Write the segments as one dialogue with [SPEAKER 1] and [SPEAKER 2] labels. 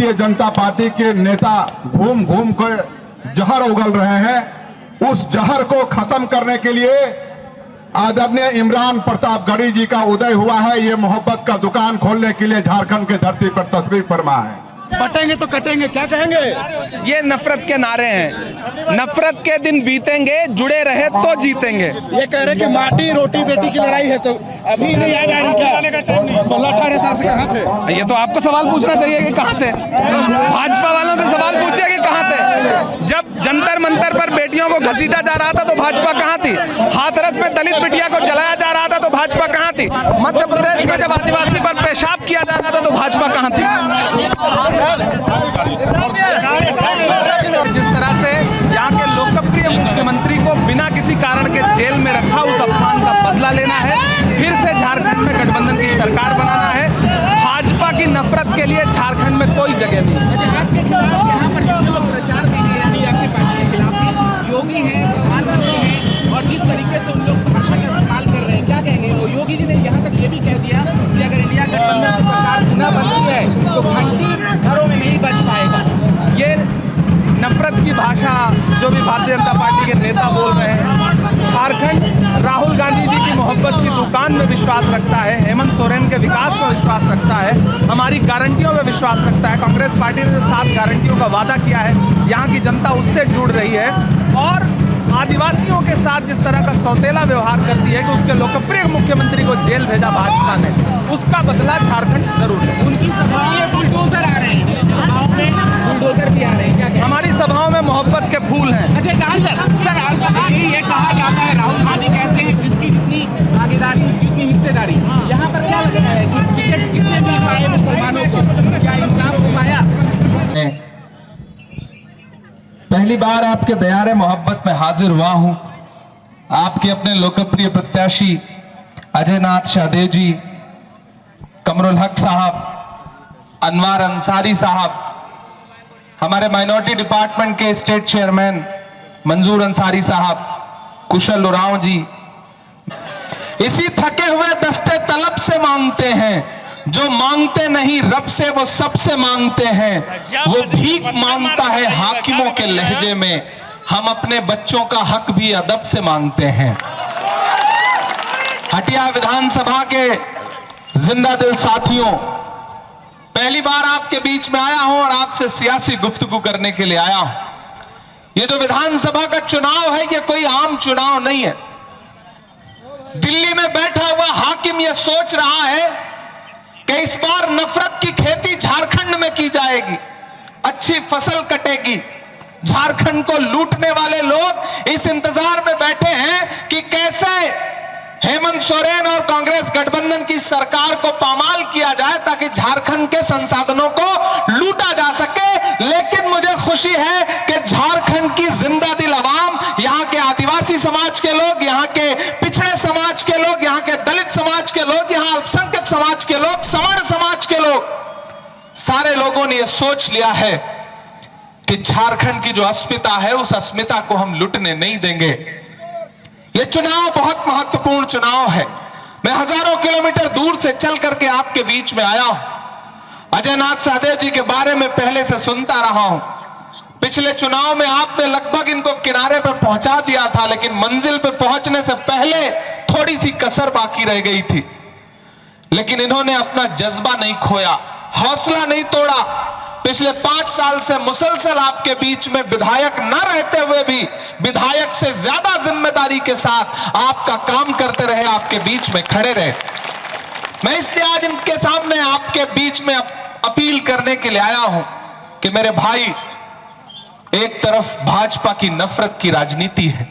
[SPEAKER 1] Bharatiya Janata party के नेता घूम घूम कर जहर उगल रहे हैं, उस जहर को खत्म करने के लिए आदरणीय इमरान प्रतापगढ़ी जी का उदय हुआ है। ये मोहब्बत का दुकान खोलने के लिए झारखंड के धरती पर तशरीफ फरमा है।
[SPEAKER 2] बटेंगे तो कटेंगे, क्या कहेंगे?
[SPEAKER 3] ये नफरत के नारे हैं। नफरत के दिन बीतेंगे, जुड़े रहे तो जीतेंगे।
[SPEAKER 2] ये कह रहे कि माटी रोटी बेटी की लड़ाई है, तो अभी नहीं याद आ रही क्या? 16-18 साल से कहाँ थे?
[SPEAKER 3] ये तो आपको सवाल पूछना चाहिए कि कहाँ थे। भाजपा वालों से सवाल पूछिए कि कहाँ थे। जब जंतर मंतर पर बेटियों को घसीटा जा रहा था तो भाजपा कहाँ थी? हाथरस में दलित बिटिया को जलाया जा रहा था तो भाजपा कहाँ थी? मध्य प्रदेश में जब आदिवासी पर पेशाब किया जा रहा था तो भाजपा कहाँ थी? जिस तरह से यहाँ के लोकप्रिय मुख्यमंत्री को बिना किसी कारण के जेल में रखा, उस अपमान का बदला लेना है। फिर से झारखंड में गठबंधन की सरकार बनाना है। भाजपा की नफरत के लिए झारखंड में कोई जगह नहीं।
[SPEAKER 4] आपके खिलाफ यहाँ पर जो लोग प्रचार देंगे, यानी आपकी पार्टी के खिलाफ भी योगी हैं, प्रधानमंत्री हैं, और जिस तरीके से उन लोग भाषा का इस्तेमाल कर रहे हैं, क्या कहेंगे? वो योगी जी ने यहाँ तक ये भी कह दिया कि अगर इंडिया गठबंधन की सरकार न बनती है तो घंटी घरों में नहीं बच पाएगा।
[SPEAKER 3] ये नफरत की भाषा जो भी भारतीय जनता पार्टी के नेता बोल रहे हैं। झारखंड राहुल गांधी जी की मोहब्बत की दुकान में विश्वास रखता है, हेमंत सोरेन के विकास में विश्वास रखता है, हमारी गारंटियों में विश्वास रखता है। कांग्रेस पार्टी ने जो 7 गारंटियों का वादा किया है, यहाँ की जनता उससे जुड़ रही है। और आदिवासियों के साथ जिस तरह का सौतेला व्यवहार करती है कि उसके लोकप्रिय मुख्यमंत्री को जेल भेजा भाजपा ने, उसका बदला झारखंड जरूर है।
[SPEAKER 4] उनकी सभाओं में बुलडोजर आ रहे हैं, सभाओं में बुलडोजर भी आ रहे हैं, क्या कहेंगे?
[SPEAKER 3] हमारी सभाओं में मोहब्बत के फूल हैं।
[SPEAKER 4] अच्छा सर, ये कहा जाता है, राहुल गांधी कहते हैं जिसकी जितनी भागीदारी उसकी उतनी हिस्सेदारी। यहाँ पर क्या लगता है कि टिकट कितने मिल पाए मुसलमानों को? क्या इंसाफ हो पाया?
[SPEAKER 5] पहली बार आपके दयारे मोहब्बत में हाजिर हुआ हूं। आपके अपने लोकप्रिय प्रत्याशी अजय नाथ शाहदेव जी, कमरुल हक साहब, अनवर अंसारी साहब, हमारे माइनॉरिटी डिपार्टमेंट के स्टेट चेयरमैन मंजूर अंसारी साहब, कुशल उरांव जी, इसी थके हुए दस्ते तलब से मांगते हैं। जो मांगते नहीं रब से वो सबसे मांगते हैं। वो भीख मांगता है हाकिमों के लहजे में। हम अपने बच्चों का हक भी अदब से मांगते हैं। हटिया विधानसभा के जिंदा दिल साथियों, पहली बार आपके बीच में आया हूं और आपसे सियासी गुफ्तगू करने के लिए आया हूं। ये जो विधानसभा का चुनाव है, ये कोई आम चुनाव नहीं है। दिल्ली में बैठा हुआ हाकिम यह सोच रहा है कि इस बार नफरत की खेती झारखंड में की जाएगी, अच्छी फसल कटेगी। झारखंड को लूटने वाले लोग इस इंतजार में बैठे हैं कि कैसे हेमंत सोरेन और कांग्रेस गठबंधन की सरकार को पामाल किया जाए ताकि झारखंड के संसाधनों को लूटा जा सके। लेकिन मुझे खुशी है कि झारखंड की जिंदा दिल आवाम, यहाँ के आदिवासी समाज के लोग, यहाँ के पिछड़े समाज के लोग, यहाँ के दलित समाज के लोग, यहाँ अल्पसंख्यक समाज के लोग, सवर्ण समाज के लोग, सारे लोगों ने यह सोच लिया है कि झारखंड की जो अस्मिता है, उस अस्मिता को हम लुटने नहीं देंगे। यह चुनाव बहुत महत्वपूर्ण चुनाव है। मैं हजारों किलोमीटर दूर से चल करके आपके बीच में आया हूं। अजय नाथ शाहदेव जी के बारे में पहले से सुनता रहा हूं। पिछले चुनाव में आपने लगभग इनको किनारे पर पहुंचा दिया था, लेकिन मंजिल पे पहुंचने से पहले थोड़ी सी कसर बाकी रह गई थी। लेकिन इन्होंने अपना जज्बा नहीं खोया, हौसला नहीं तोड़ा। पिछले 5 साल से मुसलसल आपके बीच में विधायक न रहते हुए भी विधायक से ज्यादा जिम्मेदारी के साथ आपका काम करते रहे, आपके बीच में खड़े रहे। मैं इसलिए आज इनके सामने आपके बीच में अपील करने के लिए आया हूं कि मेरे भाई, एक तरफ भाजपा की नफरत की राजनीति है,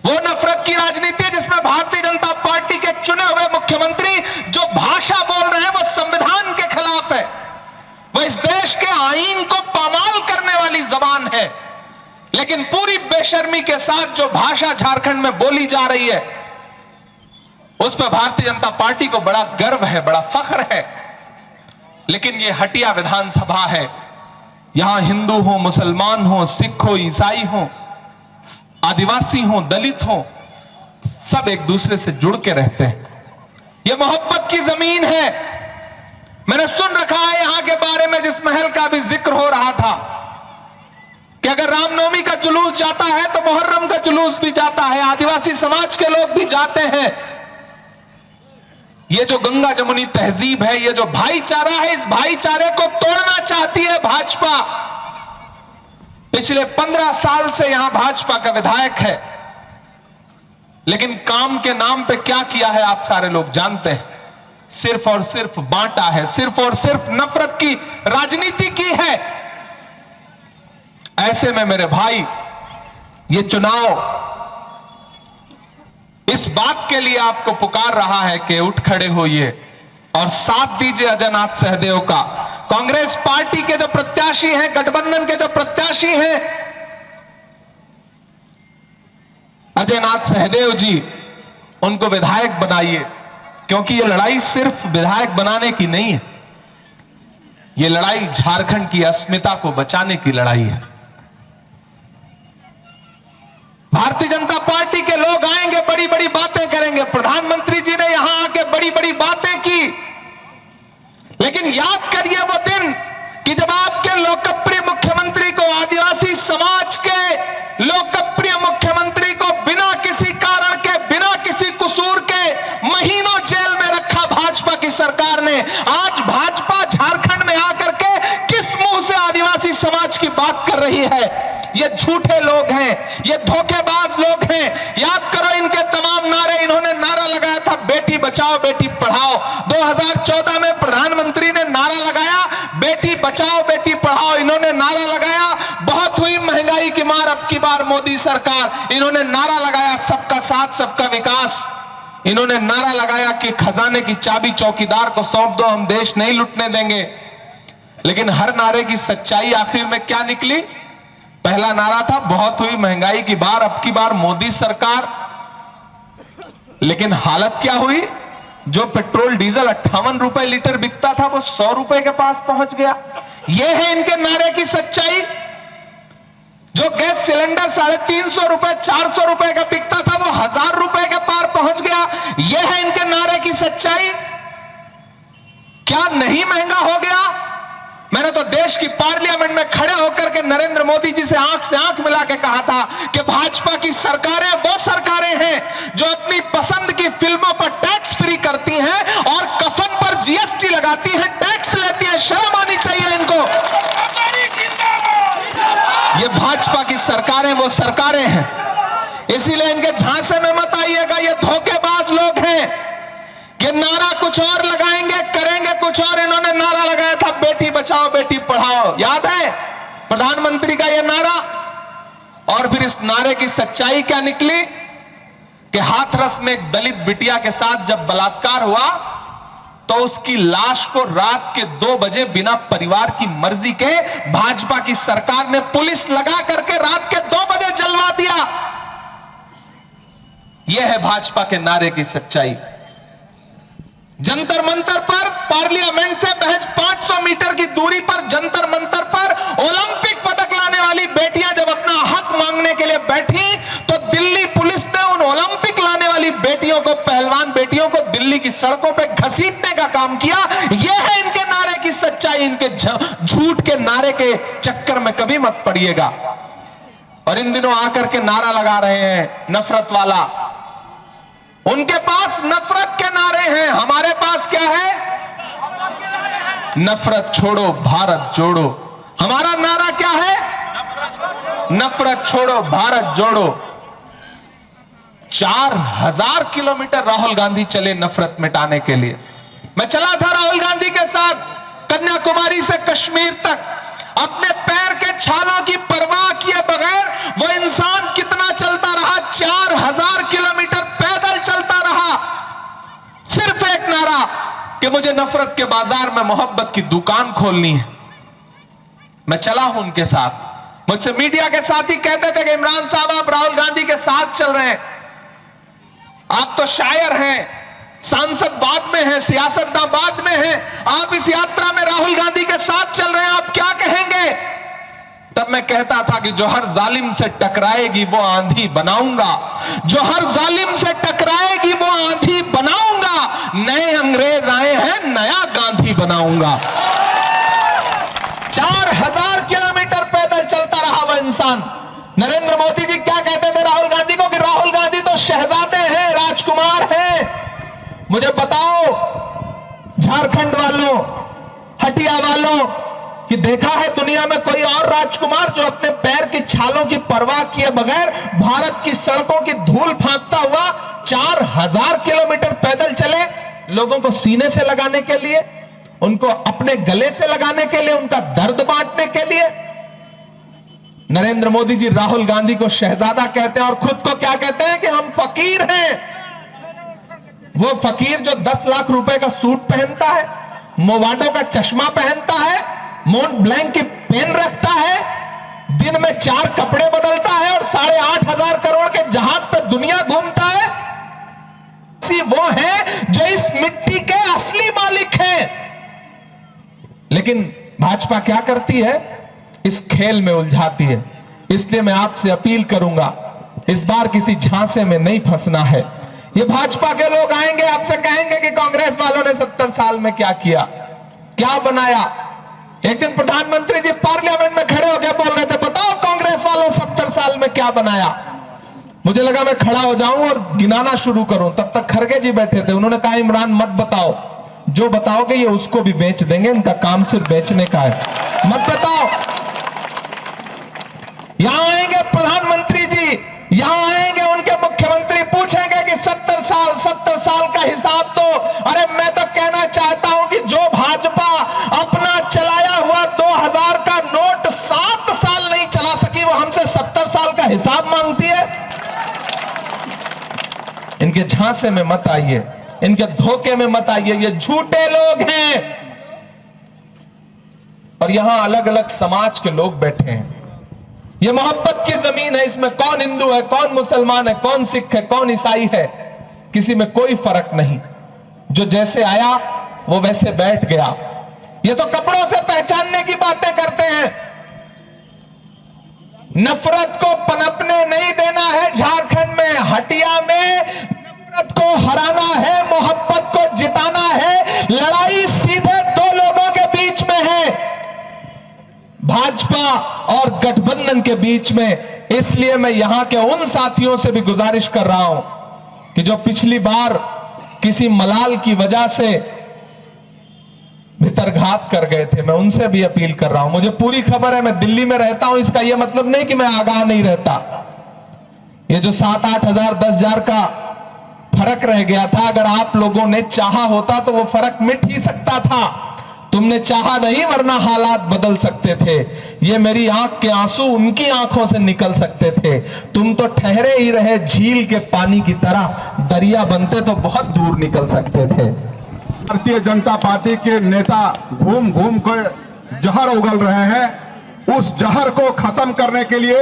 [SPEAKER 5] वो नफरत की राजनीति जिसमें भारतीय जनता पार्टी के चुने हुए मुख्यमंत्री जो भाषा बोल रहे हैं वो संविधान के खिलाफ है, वो इस देश के आईन को पामाल करने वाली जबान है। लेकिन पूरी बेशर्मी के साथ जो भाषा झारखंड में बोली जा रही है, उस पर भारतीय जनता पार्टी को बड़ा गर्व है, बड़ा फख्र है। लेकिन ये हटिया विधानसभा है, यहां हिंदू हो, मुसलमान हो, सिख हो, ईसाई हो, आदिवासी हो, दलित हो, सब एक दूसरे से जुड़ के रहते हैं। यह मोहब्बत की जमीन है। मैंने सुन रखा है यहां के बारे में, जिस महल का भी जिक्र हो रहा था, कि अगर रामनवमी का जुलूस जाता है तो मुहर्रम का जुलूस भी जाता है, आदिवासी समाज के लोग भी जाते हैं। ये जो गंगा जमुनी तहजीब है, ये जो भाईचारा है, इस भाईचारे को तोड़ना चाहती है भाजपा। पिछले 15 साल से यहां भाजपा का विधायक है, लेकिन काम के नाम पे क्या किया है आप सारे लोग जानते हैं। सिर्फ और सिर्फ बांटा है, सिर्फ और सिर्फ नफरत की राजनीति की है। ऐसे में मेरे भाई, ये चुनाव इस बात के लिए आपको पुकार रहा है कि उठ खड़े होइए और साथ दीजिए अजय नाथ सहदेव का। कांग्रेस पार्टी के जो प्रत्याशी हैं, गठबंधन के जो प्रत्याशी हैं, अजय नाथ सहदेव जी, उनको विधायक बनाइए, क्योंकि ये लड़ाई सिर्फ विधायक बनाने की नहीं है, ये लड़ाई झारखंड की अस्मिता को बचाने की लड़ाई है। भारतीय जनता पार्टी के लोग आएंगे, बड़ी बड़ी बातें करेंगे। प्रधानमंत्री जी ने यहां आके बड़ी बड़ी बातें की, लेकिन याद करिए वो दिन कि जब आपके लोकप्रिय मुख्यमंत्री को, आदिवासी समाज के लोकप्रिय मुख्यमंत्री को बिना किसी कारण के, बिना किसी कसूर के महीनों जेल में रखा भाजपा की सरकार ने। आज भाजपा झारखंड में आकर के किस मुंह से आदिवासी समाज की बात कर रही है? ये झूठे लोग हैं, ये धोखेबाज लोग हैं। याद करो इनके तमाम नारे, इन्होंने नारा लगाया था बेटी बचाओ बेटी पढ़ाओ। 2014 में प्रधानमंत्री ने नारा लगाया बेटी बचाओ बेटी पढ़ाओ, इन्होंने नारा लगाया बहुत हुई महंगाई की मार अब की बार मोदी सरकार, इन्होंने नारा लगाया सबका साथ सबका विकास, इन्होंने नारा लगाया कि खजाने की चाबी चौकीदार को सौंप दो, हम देश नहीं लुटने देंगे। लेकिन हर नारे की सच्चाई आखिर में क्या निकली? पहला नारा था बहुत हुई महंगाई की बार अब की बार मोदी सरकार, लेकिन हालत क्या हुई? जो पेट्रोल डीजल 58 रुपए लीटर बिकता था वो 100 रुपए के पास पहुंच गया। यह है इनके नारे की सच्चाई। जो गैस सिलेंडर 350 रुपए 400 रुपए का बिकता था वो 1000 रुपए के पार पहुंच गया। यह है इनके नारे की सच्चाई। क्या नहीं महंगा हो गया? मैंने तो देश की पार्लियामेंट में खड़े होकर के नरेंद्र मोदी जी से आंख मिला के कहा था कि भाजपा की सरकारें वो सरकारें हैं जो अपनी पसंद की फिल्मों पर टैक्स फ्री करती हैं और कफन पर जीएसटी लगाती हैं, टैक्स लेती हैं। शर्म आनी चाहिए इनको। ये भाजपा की सरकारें वो सरकारें हैं, इसीलिए इनके झांसे में मत आइएगा। ये धोखेबाज लोग हैं कि नारा कुछ और लगाएंगे, करेंगे कुछ और। इन्होंने नारा लगाया था बेटी बचाओ बेटी पढ़ाओ, याद है प्रधानमंत्री का यह नारा? और फिर इस नारे की सच्चाई क्या निकली कि हाथरस में एक दलित बिटिया के साथ जब बलात्कार हुआ तो उसकी लाश को रात के 2 बजे बिना परिवार की मर्जी के भाजपा की सरकार ने पुलिस लगा करके रात के 2 बजे जलवा दिया। यह है भाजपा के नारे की सच्चाई। जंतर मंतर पर, पार्लियामेंट से महज 500 मीटर की दूरी पर जंतर मंतर पर ओलंपिक पदक लाने वाली बेटियां जब अपना हक मांगने के लिए बैठी तो दिल्ली पुलिस ने उन ओलंपिक लाने वाली बेटियों को, पहलवान बेटियों को दिल्ली की सड़कों पे घसीटने का काम किया। यह है इनके नारे की सच्चाई। इनके झूठ के नारे के चक्कर में कभी मत पड़िएगा। और इन दिनों आकर के नारा लगा रहे हैं नफरत वाला। उनके पास नफरत के नारे हैं, हमारे पास क्या है? नफरत छोड़ो भारत जोड़ो। हमारा नारा क्या है? नफरत छोड़ो भारत जोड़ो। 4000 किलोमीटर राहुल गांधी चले नफरत मिटाने के लिए। मैं चला था राहुल गांधी के साथ कन्याकुमारी से कश्मीर तक। अपने पैर के छालों की परवाह किए बगैर वो इंसान कितना चलता रहा? 4000 किलोमीटर पैदल चलता रहा। सिर्फ एक नारा कि मुझे नफरत के बाजार में मोहब्बत की दुकान खोलनी है। मैं चला हूं उनके साथ। मुझसे मीडिया के साथ ही कहते थे कि इमरान साहब आप राहुल गांधी के साथ चल रहे हैं, आप तो शायर हैं, सांसद बाद में है, सियासतदान बाद में है, आप इस यात्रा में राहुल गांधी के साथ चल रहे हैं, आप क्या कहेंगे? तब मैं कहता था कि जो हर जालिम से टकराएगी वो आंधी बनाऊंगा, जो हर जालिम से टकराएगी वो आंधी बनाऊंगा। नए अंग्रेज आए हैं, नया गांधी बनाऊंगा। मुझे बताओ झारखंड वालों, हटिया वालों, कि देखा है दुनिया में कोई और राजकुमार जो अपने पैर की छालों की परवाह किए बगैर भारत की सड़कों की धूल फांकता हुआ 4000 किलोमीटर पैदल चले, लोगों को सीने से लगाने के लिए, उनको अपने गले से लगाने के लिए, उनका दर्द बांटने के लिए। नरेंद्र मोदी जी राहुल गांधी को शहजादा कहते हैं और खुद को क्या कहते हैं कि हम फकीर हैं। वो फकीर जो 10 लाख रुपए का सूट पहनता है, मोवाडो का चश्मा पहनता है, मोंट ब्लैंक की पेन रखता है, दिन में 4 कपड़े बदलता है और 8,500 करोड़ के जहाज पे दुनिया घूमता है, वो है जो इस मिट्टी के असली मालिक हैं। लेकिन भाजपा क्या करती है? इस खेल में उलझाती है। इसलिए मैं आपसे अपील करूंगा, इस बार किसी झांसे में नहीं फंसना है। ये भाजपा के लोग आएंगे, आपसे कहेंगे कि कांग्रेस वालों ने 70 साल में क्या किया, क्या बनाया। एक दिन प्रधानमंत्री जी पार्लियामेंट में खड़े होकर बोल रहे थे, बताओ कांग्रेस वालों 70 साल में क्या बनाया। मुझे लगा मैं खड़ा हो जाऊं और गिनाना शुरू करूं, तब तक खड़गे जी बैठे थे। उन्होंने कहा इमरान मत बताओ, जो बताओगे ये उसको भी बेच देंगे, इनका काम सिर्फ बेचने का है, मत बताओ। यहां आएंगे प्रधानमंत्री जी, यहां आएंगे उनके मुख्यमंत्री, पूछेंगे कि 70 साल का हिसाब दो। अरे मैं तो कहना चाहता हूं कि जो भाजपा अपना चलाया हुआ 2000 का नोट 7 साल नहीं चला सकी, वो हमसे 70 साल का हिसाब मांगती है। इनके झांसे में मत आइए, इनके धोखे में मत आइए, ये झूठे लोग हैं। और यहां अलग अलग समाज के लोग बैठे हैं। ये मोहब्बत की जमीन है, इसमें कौन हिंदू है, कौन मुसलमान है, कौन सिख है, कौन ईसाई है, किसी में कोई फर्क नहीं। जो जैसे आया वो वैसे बैठ गया। ये तो कपड़ों से पहचानने की बातें करते हैं। नफरत को पनपने नहीं देना है झारखंड में, हटिया में नफरत को हराना है, मोहब्बत को जिताना है। लड़ाई सीधे 2 लोगों के बीच में है, भाजपा और गठबंधन के बीच में। इसलिए मैं यहां के उन साथियों से भी गुजारिश कर रहा हूं कि जो पिछली बार किसी मलाल की वजह से भितरघात कर गए थे, मैं उनसे भी अपील कर रहा हूं। मुझे पूरी खबर है, मैं दिल्ली में रहता हूं, इसका यह मतलब नहीं कि मैं आगाह नहीं रहता। ये जो 7-8 हजार 10,000 का फर्क रह गया था, अगर आप लोगों ने चाहा होता तो वो फर्क मिट ही सकता था। तुमने चाहा नहीं, वरना हालात बदल सकते थे। ये मेरी आंख के आंसू उनकी आंखों से निकल सकते थे। तुम तो ठहरे ही रहे झील के पानी की तरह, दरिया बनते तो बहुत दूर निकल सकते थे।
[SPEAKER 1] भारतीय जनता पार्टी के नेता घूम घूम कर जहर उगल रहे हैं। उस जहर को खत्म करने के लिए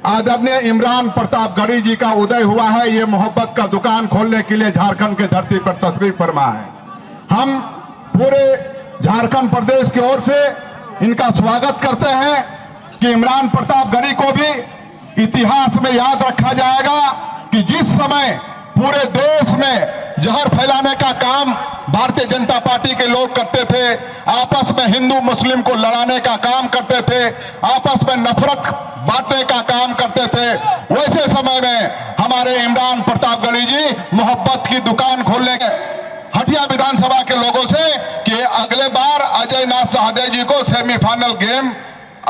[SPEAKER 1] आदरणीय इमरान प्रतापगढ़ी जी का उदय हुआ है। ये मोहब्बत का दुकान खोलने के लिए झारखंड के धरती पर तशरीफ फरमा है। हम पूरे झारखंड प्रदेश की ओर से इनका स्वागत करते हैं कि इमरान प्रतापगढ़ी को भी इतिहास में याद रखा जाएगा कि जिस समय पूरे देश में जहर फैलाने का काम भारतीय जनता पार्टी के लोग करते थे, आपस में हिंदू मुस्लिम को लड़ाने का काम करते थे, आपस में नफरत बांटने का काम करते थे, वैसे समय में हमारे इमरान प्रतापगढ़ी जी मोहब्बत की दुकान खोलने के हटिया विधानसभा के लोगों से कि अगले बार अजय नाथ साहदे जी को सेमीफाइनल गेम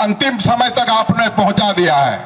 [SPEAKER 1] अंतिम समय तक आपने पहुंचा दिया है।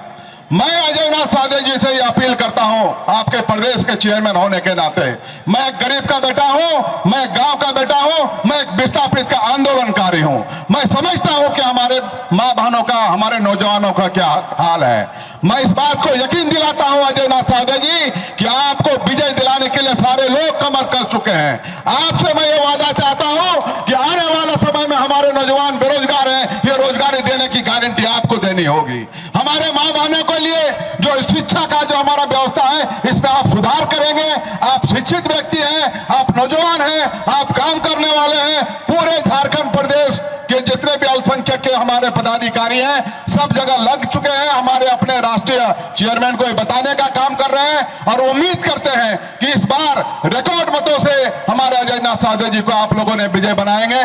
[SPEAKER 1] मैं अजय नाथ साहदे जी से ये अपील करता हूं, आपके प्रदेश के चेयरमैन होने के नाते, मैं एक गरीब का बेटा हूं, मैं एक गांव का बेटा हूं, मैं एक विस्थापित का आंदोलनकारी हूं। मैं समझता हूं कि हमारे मां बहनों का, हमारे नौजवानों का क्या हाल है। मैं इस बात को यकीन दिलाता हूं अजय नाथ साहदे जी कि आपको विजय दिलाने के लिए सारे लोग कमर कर चुके हैं। आपसे मैं ये वादा चाहता हूं कि आने वाले समय में हमारे नौजवान बेरोजगार हैं, ये रोजगारी देने की गारंटी आपको देनी होगी। हमारे मां बहनों के लिए जो शिक्षा का जो हमारा व्यवस्था है, इसमें आप सुधार करेंगे। आप शिक्षित व्यक्ति हैं, आप नौजवान हैं, आप काम करने वाले हैं। पूरे झारखंड प्रदेश के जितने भी अल्पसंख्यक के हमारे पदाधिकारी हैं, सब जगह लग चुके हैं। हमारे अपने राष्ट्रीय चेयरमैन को बताने का काम कर रहे हैं और उम्मीद करते हैं कि इस बार रिकॉर्ड मतों से हमारे अजय नाथ साहदे जी को आप लोगों ने विजय बनाएंगे।